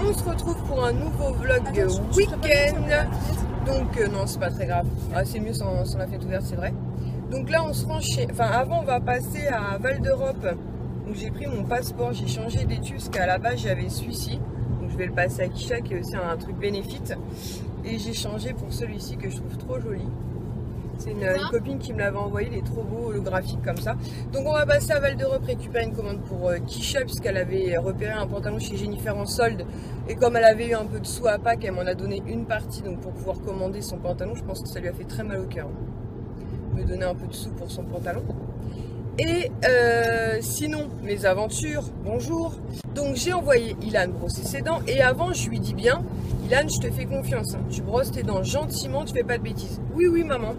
On se retrouve pour un nouveau vlog week-end. Donc non, c'est pas très grave. Ah, c'est mieux sans la fenêtre ouverte, c'est vrai. Donc là on se rend chez... Enfin avant on va passer à Val d'Europe. Donc j'ai pris mon passeport, j'ai changé d'étui parce qu'à la base j'avais celui-ci. Donc je vais le passer à Kisha qui est aussi un truc bénéfice. Et j'ai changé pour celui-ci que je trouve trop joli. C'est une copine qui me l'avait envoyé, il est trop beau, holographique comme ça. Donc on va passer à Val d'Europe récupérer une commande pour Kisha puisqu'elle avait repéré un pantalon chez Jennifer en solde. Et comme elle avait eu un peu de sous à Pâques, elle m'en a donné une partie donc pour pouvoir commander son pantalon. Je pense que ça lui a fait très mal au cœur. Me donner un peu de sous pour son pantalon. Et sinon, mes aventures, bonjour. Donc j'ai envoyé Ilan brosser ses dents et avant je lui dis bien, Ilan je te fais confiance, hein. Tu brosses tes dents gentiment, tu fais pas de bêtises. Oui oui maman.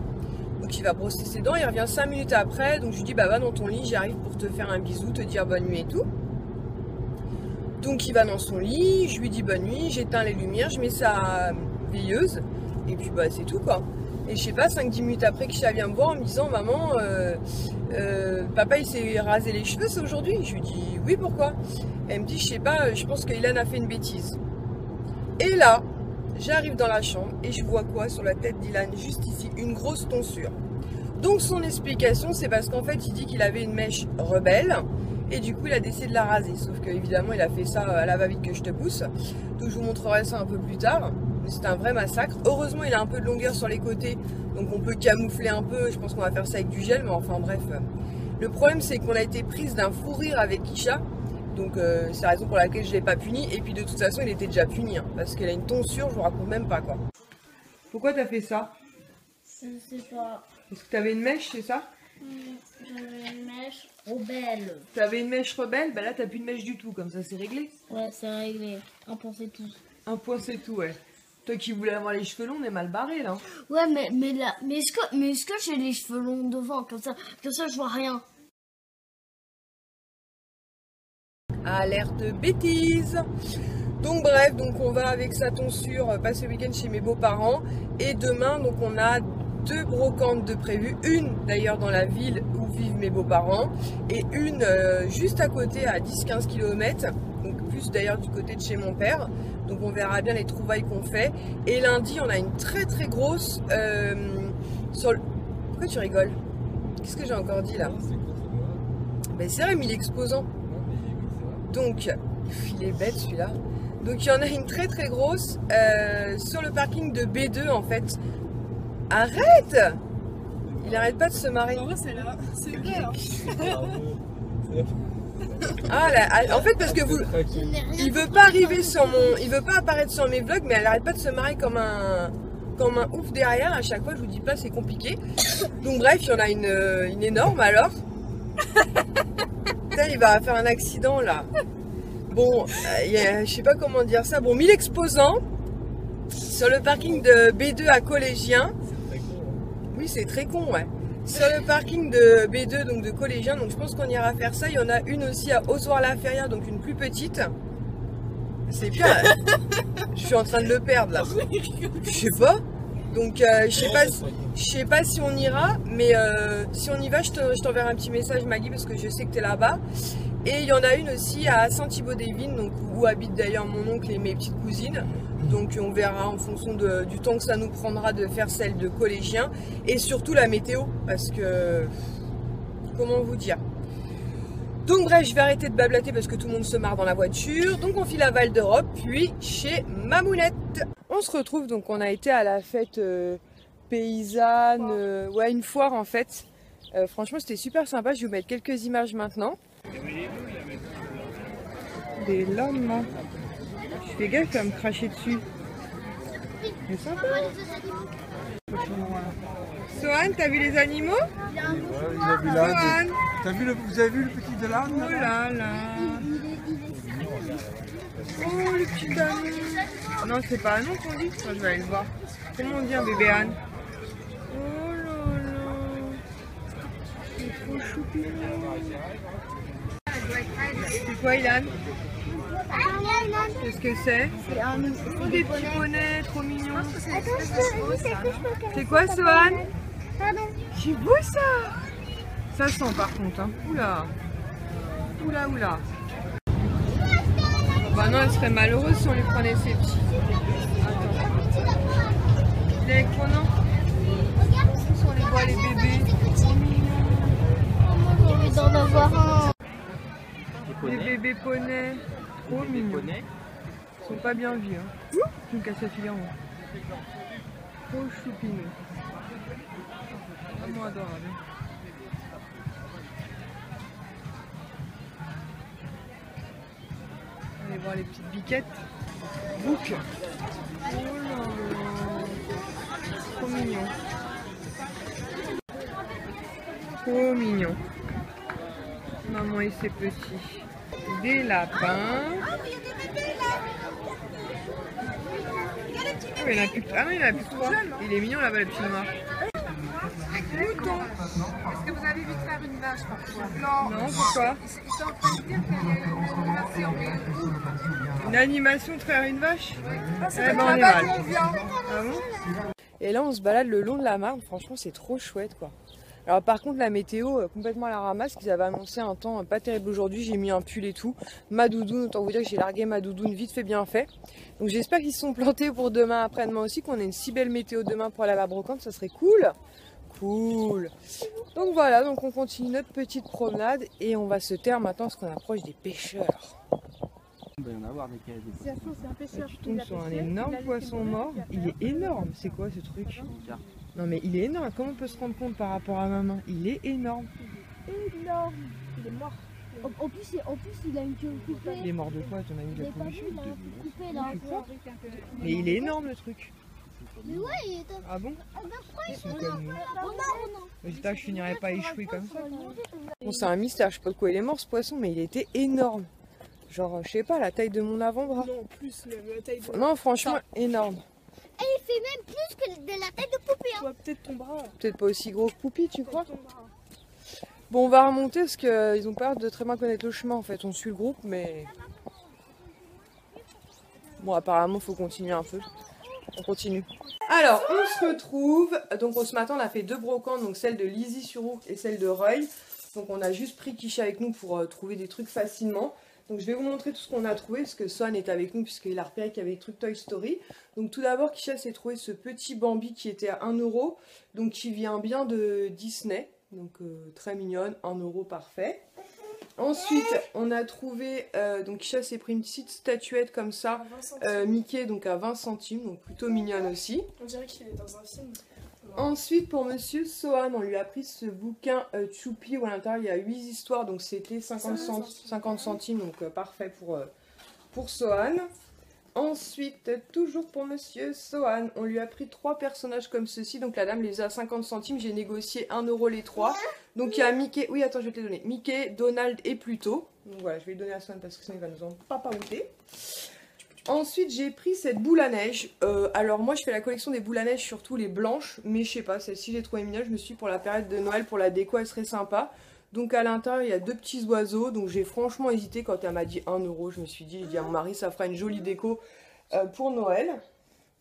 Donc il va brosser ses dents, il revient 5 minutes après, donc je lui dis bah va dans ton lit, j'arrive pour te faire un bisou, te dire bonne nuit et tout. Donc il va dans son lit, je lui dis bonne nuit, j'éteins les lumières, je mets sa veilleuse et puis bah c'est tout quoi. Et je sais pas, 5-10 minutes après, Kisha vient me voir en me disant maman, papa il s'est rasé les cheveux c'est aujourd'hui. Je lui dis oui pourquoi? Elle me dit je sais pas, je pense qu'Ilan a fait une bêtise. Et là, j'arrive dans la chambre et je vois quoi sur la tête d'Ilan? Juste ici, une grosse tonsure. Donc son explication c'est parce qu'en fait il dit qu'il avait une mèche rebelle et du coup il a décidé de la raser. Sauf que évidemment il a fait ça à la va-vite que je te pousse. Donc je vous montrerai ça un peu plus tard. C'est un vrai massacre. Heureusement il a un peu de longueur sur les côtés, donc on peut camoufler un peu. Je pense qu'on va faire ça avec du gel, mais enfin bref. Le problème c'est qu'on a été prise d'un fou rire avec Kisha. Donc c'est la raison pour laquelle je ne l'ai pas puni. Et puis de toute façon il était déjà puni hein, parce qu'elle a une tonsure, je vous raconte même pas quoi. Pourquoi t'as fait ça? Je sais pas. Est-ce que t'avais une mèche, c'est ça? J'avais une mèche rebelle. T'avais une mèche rebelle? Bah là t'as plus de mèche du tout, comme ça c'est réglé. Ouais c'est réglé, un point c'est tout. Un point c'est tout ouais. Toi qui voulais avoir les cheveux longs, on est mal barré là. Ouais mais est-ce que j'ai les cheveux longs devant comme ça je vois rien. Alerte bêtise. Donc bref, donc on va avec sa tonsure passer le week-end chez mes beaux-parents. Et demain, donc on a 2 brocantes de prévues. Une d'ailleurs dans la ville où vivent mes beaux-parents. Et une juste à côté à 10-15 km. Donc plus d'ailleurs du côté de chez mon père. Donc on verra bien les trouvailles qu'on fait. Et lundi, on a une très très grosse sur le... Pourquoi tu rigoles? Qu'est-ce que j'ai encore dit là? Ben c'est vrai, mais il est exposant. Donc, il est bête celui-là. Donc il y en a une très très grosse sur le parking de B2 en fait. Arrête! Il arrête pas de se marrer. En vrai c'est là, c'est vrai hein. Ah là, en fait parce que vous... Il veut pas arriver sur mon... Il veut pas apparaître sur mes vlogs, mais elle arrête pas de se marrer comme un ouf derrière. À chaque fois je vous dis pas c'est compliqué. Donc bref, il y en a une énorme alors. Putain, il va faire un accident là. Bon, je sais pas comment dire ça. Bon, 1000 exposants sur le parking de B2 à Collégien. Oui, c'est très con, ouais. Sur le parking de B2, donc de Collégien. Donc je pense qu'on ira faire ça. Il y en a une aussi à Ozoir-la-Ferrière, donc une plus petite. C'est pire. Je suis en train de le perdre là. Je sais pas. Donc je sais pas si on ira, mais si on y va, je t'enverrai un petit message Maggie parce que je sais que tu es là-bas. Et il y en a une aussi à Saint-Thibaud-des-Vignes, donc où habite d'ailleurs mon oncle et mes petites cousines. Donc on verra en fonction du temps que ça nous prendra de faire celle de Collégien. Et surtout la météo, parce que... Comment vous dire? Donc bref, je vais arrêter de blablater parce que tout le monde se marre dans la voiture. Donc on file à Val d'Europe, puis chez Mamounette. On se retrouve, donc on a été à la fête paysanne, ouais une foire en fait. Franchement c'était super sympa, je vais vous mettre quelques images maintenant. Des lames, hein. Je fais gaffe à me cracher dessus. C'est sympa. Sohan, t'as vu les animaux? Ouais, Sohan, vous avez vu le petit de l'âne? oh là là. Oh le petit âne. Non c'est pas un nom qu'on dit. Moi, je vais aller le voir. Comment on dit un bébé âne? Oh là là. C'est trop choupi. C'est quoi Ilan? Qu'est-ce que c'est? Oh des petits bonnets trop mignons. C'est quoi Sohan? C'est beau ça. Ça sent par contre hein. Oula. Oula oula. Bah non, elle serait malheureuse si on lui prenait ses petits. Attends. Il est avec toi, non? On les voit, les bébés. J'ai envie d'en avoir un. Les bébés poneys. Trop mignons. Ils sont pas bien vus. Hein. Tu me casses la figure, moi. Trop choupinous. Vraiment adorable. Allez voir les petites biquettes. Bouc. Oh là là. Trop mignon. Trop mignon. Maman et ses petits. Des lapins. Oh, il y en a plus. Ah non, il y en a plus que 3. Il est mignon là-bas, le petit noir. Mouton. Est-ce que vous avez vu de faire une vache parfois? Non, pourquoi? Ils sont en train de dire qu'il y a une animation, mais Une animation de faire une vache? c'est Eh ben, pas on est là-bas mal. qu'on vient. Ah bon? Et là, on se balade le long de la Marne. Franchement, c'est trop chouette, quoi. Alors par contre, la météo, complètement à la ramasse. Ils avaient annoncé un temps pas terrible aujourd'hui. J'ai mis un pull et tout. Ma doudoune, autant vous dire que j'ai largué ma doudoune vite fait bien fait. Donc j'espère qu'ils se sont plantés pour demain après-demain aussi, qu'on ait une si belle météo demain pour aller à la brocante. Ça serait cool. Cool. Donc voilà, donc on continue notre petite promenade et on va se taire maintenant parce qu'on approche des pêcheurs. Il va y en avoir des caisses. C'est un pêcheur. Tu tombes sur un énorme poisson mort. Il est énorme. C'est quoi ce truc? Non mais il est énorme. Comment on peut se rendre compte par rapport à ma main? Il est énorme. Énorme. Il est mort. En plus, il a une queue coupée. Il est mort de quoi? T'en as mis de J'ai la pas vu, pollution? il a un peu coupé là. Tu crois? Mais il est énorme le truc. Mais ouais, il est. Ah bon? Ils sont comme nous. Oh non. J'espère que je finirai pas échoué comme ça. Bon, c'est un mystère. Je sais pas de quoi il est mort ce poisson, mais il était énorme. Genre, je sais pas, la taille de mon avant-bras. Non, plus même la taille de. Non, franchement, énorme. Et il fait même plus que de la tête de poupée. Tu vois peut-être ton bras. Peut-être pas aussi gros que Poupie, tu crois? Ton bras. Bon, on va remonter parce qu'ils ont pas l'air de très bien connaître le chemin en fait. On suit le groupe, mais. Bon, apparemment, faut continuer un peu. On continue. Alors, on se retrouve. Donc, ce matin, on a fait 2 brocantes, donc celle de Lizy-sur-Ourcq et celle de Reuil. Donc, on a juste pris Kisha avec nous pour trouver des trucs facilement. Donc, je vais vous montrer tout ce qu'on a trouvé parce que Swan est avec nous puisqu'il a repéré qu'il y avait des trucs Toy Story. Donc, tout d'abord, Kisha s'est trouvé ce petit Bambi qui était à 1 €. Donc, qui vient bien de Disney. Donc, très mignonne, 1 € parfait. Ensuite, on a trouvé, donc Kisha s'est pris une petite statuette comme ça, Mickey, donc à 20 centimes, donc plutôt mignonne aussi. On dirait qu'il est dans un film. Ensuite, pour Monsieur Sohan, on lui a pris ce bouquin Choupi où à l'intérieur il y a 8 histoires, donc c'était 50 centimes, donc parfait pour Sohan. Ensuite, toujours pour Monsieur Sohan, on lui a pris 3 personnages comme ceci, donc la dame les a à 50 centimes, j'ai négocié 1 € les 3. Donc il y a Mickey, oui attends je vais te les donner, Mickey, Donald et Pluto. Donc voilà, je vais les donner à Swan parce que sinon il va nous en papaouter. Ensuite j'ai pris cette boule à neige, alors moi je fais la collection des boules à neige, surtout les blanches, mais je sais pas, celle-ci j'ai trouvé mignonne, je me suis dit pour la période de Noël, pour la déco elle serait sympa. Donc à l'intérieur il y a 2 petits oiseaux, donc j'ai franchement hésité quand elle m'a dit 1 €, je me suis dit, j'ai dit à mon mari ça fera une jolie déco pour Noël.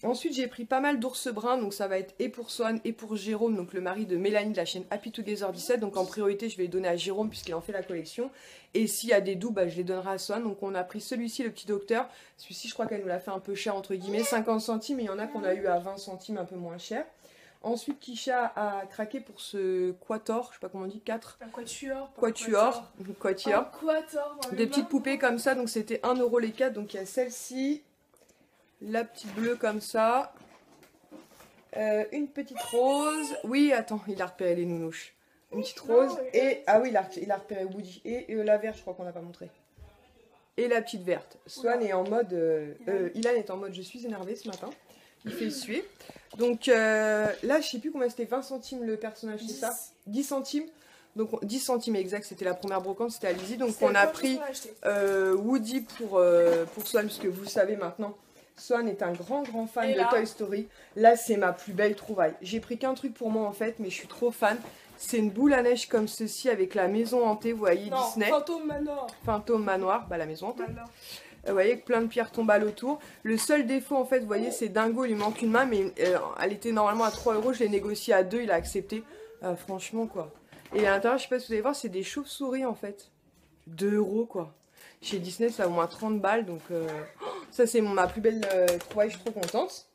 Ensuite j'ai pris pas mal d'ours bruns, donc ça va être et pour Swan et pour Jérôme, donc le mari de Mélanie de la chaîne Happy Together 17, donc en priorité je vais les donner à Jérôme puisqu'il en fait la collection, et s'il y a des doux, bah, je les donnerai à Swan. Donc on a pris celui-ci, le petit docteur, celui-ci je crois qu'elle nous l'a fait un peu cher entre guillemets, 50 centimes, et il y en a qu'on a eu à 20 centimes un peu moins cher. Ensuite Kisha a craqué pour ce quator, je sais pas comment on dit, 4 Un quatuor. quatuor, Un quator. des petites poupées comme ça, donc c'était 1 € les 4, donc il y a celle-ci, la petite bleue comme ça, une petite rose, oui attends, il a repéré les nounouches, une petite rose, et, ah oui il a repéré Woody, et la verte je crois qu'on n'a pas montré, et la petite verte. Swan est en mode, Ilan est en mode je suis énervée ce matin, il fait suer. Donc là je sais plus combien c'était, 20 centimes le personnage, c'est ça, 10 centimes. Donc 10 centimes exact, c'était la première brocante, c'était à Lizy. Donc on a pris Woody pour Swan, parce que vous le savez maintenant, Swan est un grand fan de Toy Story. Là c'est ma plus belle trouvaille. J'ai pris qu'un truc pour moi en fait, mais je suis trop fan. C'est une boule à neige comme ceci avec la maison hantée, vous voyez, non, Disney. Fantôme Manoir. Fantôme Manoir, bah la maison hantée. Vous voyez, plein de pierres tombales autour. Le seul défaut en fait, vous voyez, c'est dingo, il lui manque une main, mais elle était normalement à 3 €, je l'ai négocié à 2, il a accepté. Franchement quoi. Et à l'intérieur, je sais pas si vous allez voir, c'est des chauves-souris en fait. 2 € quoi. Chez Disney, ça a au moins 30 balles. Donc, ça, c'est ma plus belle trouvaille. Je suis trop contente.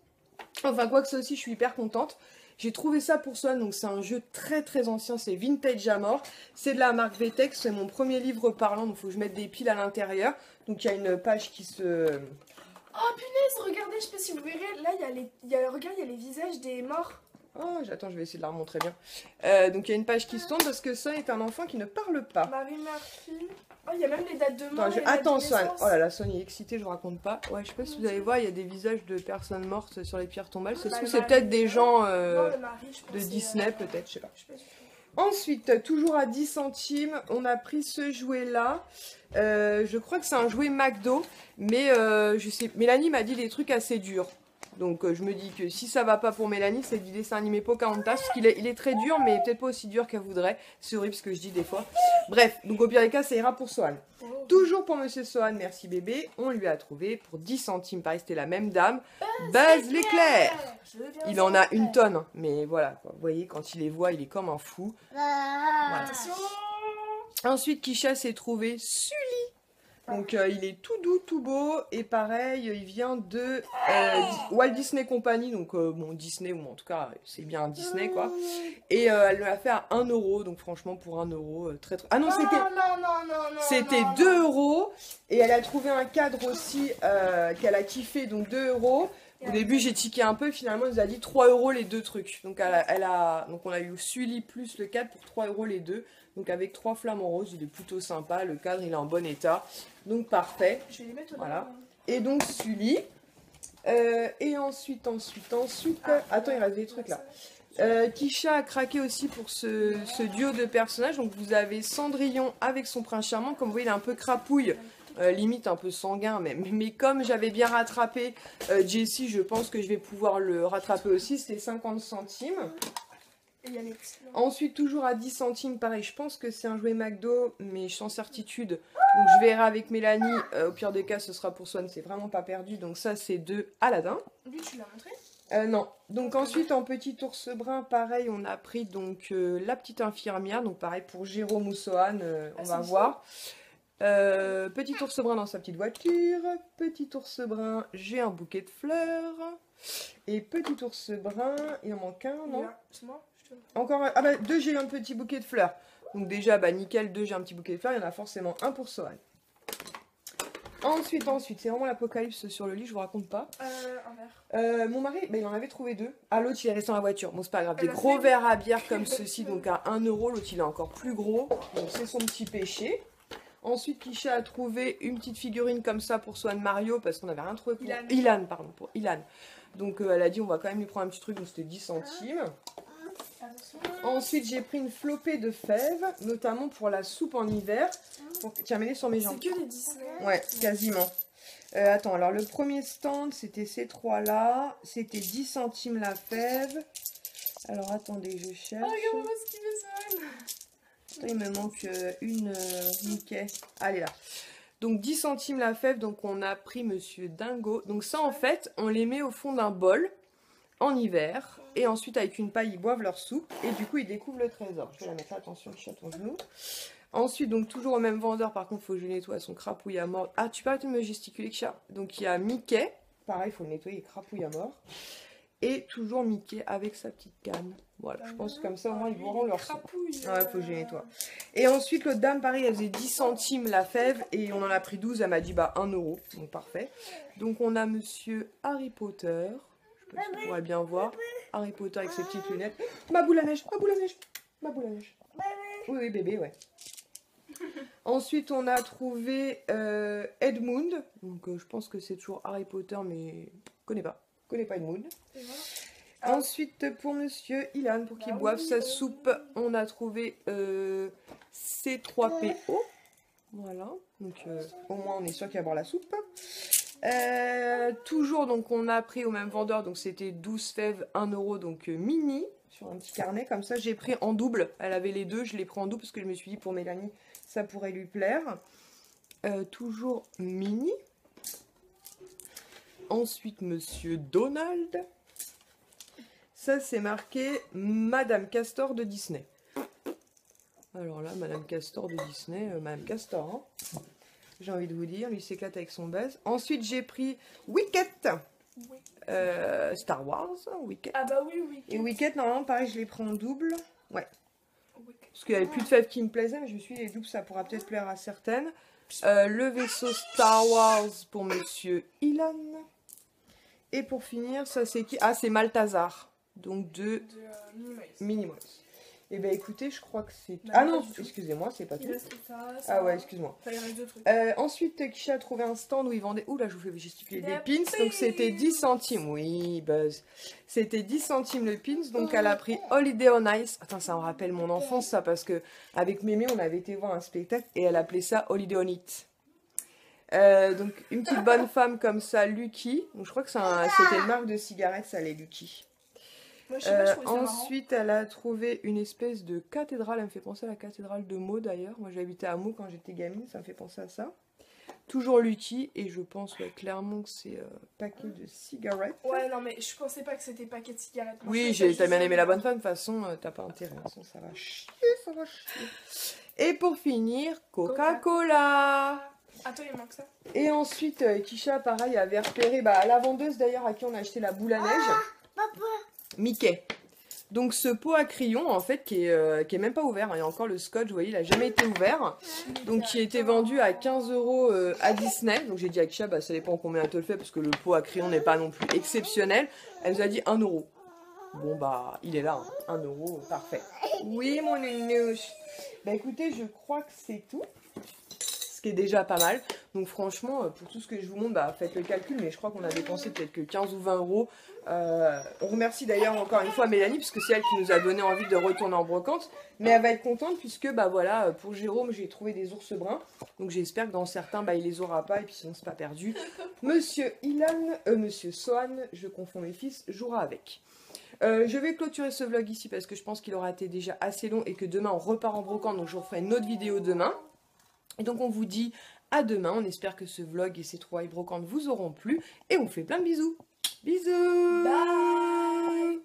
Enfin, quoi que ça aussi, je suis hyper contente. J'ai trouvé ça pour Swan, donc c'est un jeu très très ancien, c'est Vintage à mort. C'est de la marque Vtex, c'est mon premier livre parlant, donc il faut que je mette des piles à l'intérieur. Donc il y a une page qui se... Oh punaise, regardez, je sais pas si vous verrez, là il y a les visages des morts. Oh, j'attends, je vais essayer de la remontrer bien. Donc il y a une page qui se tourne parce que Swan est un enfant qui ne parle pas. Marie Murphy. Oh, il y a même les dates de mort. Attends, Swan. Oh là là, Swan est excité, je vous raconte pas. Ouais, je sais pas si vous allez voir, il y a des visages de personnes mortes sur les pierres tombales. C'est peut-être des gens de Disney, peut-être, je sais pas. Ensuite, toujours à 10 centimes, on a pris ce jouet-là. Je crois que c'est un jouet McDo, mais je sais, Mélanie m'a dit des trucs assez durs. Donc je me dis que si ça va pas pour Mélanie, c'est du dessin animé Pocahontas, parce qu'il est très dur, mais peut-être pas aussi dur qu'elle voudrait. C'est horrible ce que je dis des fois. Bref, donc au pire des cas, ça ira pour Swan. Toujours pour Monsieur Swan, merci bébé. On lui a trouvé pour 10 centimes, pareil, c'était la même dame. Buzz l'éclair. Il en a une tonne, mais voilà, quoi. Vous voyez, quand il les voit, il est comme un fou. Voilà. Ensuite, Kisha s'est trouvé Sully. Donc il est tout doux, tout beau, et pareil, il vient de Walt Disney Company, donc bon, Disney, ou en tout cas, c'est bien un Disney, quoi. Et elle l'a fait à 1 €, donc franchement, pour 1 €, très... Ah non, c'était 2 €, et elle a trouvé un cadre aussi qu'elle a kiffé, donc 2 €. Au début, j'ai tiqué un peu, finalement, elle nous a dit 3 € les deux trucs. Donc, donc on a eu Sully plus le cadre pour 3 € les deux. Donc avec 3 flamants roses, il est plutôt sympa. Le cadre, il est en bon état. Donc parfait. Je vais les mettre voilà. Et donc Sully. Et ensuite. Attends, il reste des trucs là. Kisha a craqué aussi pour ce duo de personnages. Donc vous avez Cendrillon avec son prince charmant. Comme vous voyez, il est un peu crapouille. Limite un peu sanguin, mais comme j'avais bien rattrapé Jessie, je pense que je vais pouvoir le rattraper aussi. C'était 50 centimes. Ensuite, toujours à 10 centimes, pareil, je pense que c'est un jouet McDo, mais sans certitude. Donc je verrai avec Mélanie, au pire des cas, ce sera pour Swan, c'est vraiment pas perdu. Donc ça, c'est de Aladdin. Lui, tu l'as montré? Non. Donc ensuite, en petit ours brun, pareil, on a pris donc la petite infirmière. Donc pareil, pour Jérôme ou Sohan, on va voir. Petit ours brun dans sa petite voiture. Petit ours brun, j'ai un bouquet de fleurs. Et petit ours brun, il en manque un, non? C'est moi. Encore un. Ah bah 2, j'ai eu un petit bouquet de fleurs. Donc déjà, bah nickel, 2, j'ai un petit bouquet de fleurs. Il y en a forcément un pour Sohan. Ensuite, c'est vraiment l'apocalypse sur le lit, je vous raconte pas. Un verre. Mon mari, bah, il en avait trouvé 2. Ah, l'autre, il est resté dans la voiture. Bon, c'est pas grave. Des gros verres à bière comme ceci, donc à 1 €. L'autre, il est encore plus gros. Donc c'est son petit péché. Ensuite, Kisha a trouvé une petite figurine comme ça pour Swan Mario, parce qu'on n'avait rien trouvé pour Ilan, pardon, pour Ilan. Donc elle a dit, on va quand même lui prendre un petit truc, donc c'était 10 centimes. Ensuite, j'ai pris une flopée de fèves, notamment pour la soupe en hiver. Tiens, mets-les sur mes jambes. C'est que les Disney. Ouais, quasiment. Attends, alors le premier stand, c'était ces 3-là. C'était 10 centimes la fève. Alors, attendez, je cherche. Oh, regarde-moi ce qu'il me sonne. Il me manque une Mickey. Allez, là. Donc, 10 centimes la fève. Donc, on a pris Monsieur Dingo. Donc, ça, en fait, on les met au fond d'un bol en hiver. Et ensuite, avec une paille, ils boivent leur soupe. Et du coup, ils découvrent le trésor. Je vais la mettre là. Attention, je suis à ton genou. Ensuite, donc toujours au même vendeur, par contre, il faut que je nettoie son crapouille à mort. Ah, tu peux arrêter de me gesticuler, Kisha? Donc il y a Mickey, pareil, il faut le nettoyer, il crapouille à mort. Et toujours Mickey avec sa petite canne. Voilà, je pense que comme ça, au moins, ils boiront leur soupe. Ouais, faut que je nettoie. Et ensuite, l'autre dame, pareil, elle faisait 10 centimes la fève, et on en a pris 12, elle m'a dit, bah, 1 €, donc parfait. Donc on a Monsieur Harry Potter, je sais pas si vous pourrez bien voir, Harry Potter avec ses petites lunettes. Ma boule à neige, ma boule à neige, ma boule à neige. Oui, oui, bébé, ouais. Ensuite, on a trouvé Edmund. Donc, je pense que c'est toujours Harry Potter, mais je connais pas Edmund. Ensuite, pour Monsieur Ilan, pour qu'il boive sa soupe, on a trouvé C3PO. Voilà. Donc, au moins, on est sûr qu'il va boire la soupe. Toujours, donc, on a pris au même vendeur. Donc, c'était 12 fèves, 1 €. Donc, mini. Sur un petit carnet comme ça, j'ai pris en double. Elle avait les deux, je l'ai pris en double parce que je me suis dit pour Mélanie, ça pourrait lui plaire. Toujours mini. Ensuite, Monsieur Donald. Ça, c'est marqué Madame Castor de Disney. Alors là, Madame Castor de Disney, Madame Castor. Hein. j'ai envie de vous dire. Lui, il s'éclate avec son buzz. Ensuite, j'ai pris Wicket. Star Wars, Wicket. Ah bah oui, oui. Et Wicket, normalement, pareil, je les prends en double. Ouais. Parce qu'il n'y avait plus de fèves qui me plaisaient, mais je me suis dit, les doubles, ça pourra peut-être plaire à certaines. Le vaisseau Star Wars pour Monsieur Elon. Et pour finir, ça c'est qui? Ah, c'est Malthazar. Donc de Minimoys. Et ben écoutez, je crois que c'est tout. Ah non, excusez-moi, c'est pas tout. Ah ouais, excuse-moi. Ensuite, Kisha a trouvé un stand où ils vendaient. Ouh là, je vous fais gesticuler des pins. Donc c'était 10 centimes. Oui, Buzz. C'était 10 centimes le pins. Donc elle a pris Holiday on Ice. Attends, ça me rappelle mon enfance, ça, parce que avec Mémé, on avait été voir un spectacle et elle appelait ça Holiday on It. Donc une petite bonne femme comme ça, Lucky. Donc je crois que c'était une marque de cigarettes, ça, les Lucky. Moi, je sais pas, je trouvais ça Ensuite, elle a trouvé une espèce de cathédrale. Elle me fait penser à la cathédrale de Meaux d'ailleurs. Moi, j'habitais à Meaux quand j'étais gamine. Ça me fait penser à ça. Toujours Lucky. Et je pense clairement que c'est paquet de cigarettes. Ouais, non, mais je pensais pas que c'était paquet de cigarettes. Moi, Oui, t'as bien aimé la bonne femme. De toute façon, t'as pas intérêt. De toute façon, ça va chier, ça va chier. Et pour finir, Coca-Cola. Attends, il manque ça. Et ensuite, Kisha, pareil, avait repéré la vendeuse d'ailleurs à qui on a acheté la boule à neige. Mickey. Donc ce pot à crayon en fait qui est même pas ouvert, il y a encore le scotch, vous voyez, il a jamais été ouvert. Donc qui a été vendu à 15 € à Disney. Donc j'ai dit à Kisha, ça dépend combien elle te le fait parce que le pot à crayon n'est pas non plus exceptionnel. Elle nous a dit 1 €. Bon il est là, hein. 1 €, parfait. Oui mon nounouche. Écoutez, je crois que c'est tout. Ce qui est déjà pas mal. Donc franchement, pour tout ce que je vous montre, faites le calcul, mais je crois qu'on a dépensé peut-être que 15 ou 20 €. On remercie d'ailleurs encore une fois Mélanie, puisque c'est elle qui nous a donné envie de retourner en brocante. Mais elle va être contente, puisque voilà, pour Jérôme, j'ai trouvé des ours bruns. Donc j'espère que dans certains, il les aura pas, et puis sinon c'est pas perdu. Monsieur Monsieur Sohan, je confonds mes fils, jouera avec. Je vais clôturer ce vlog ici, parce que je pense qu'il aura été déjà assez long, et que demain on repart en brocante, donc je vous ferai une autre vidéo demain. Et donc on vous dit à demain, on espère que ce vlog et ces trouvailles brocantes vous auront plu. Et on vous fait plein de bisous. Bisous. Bye.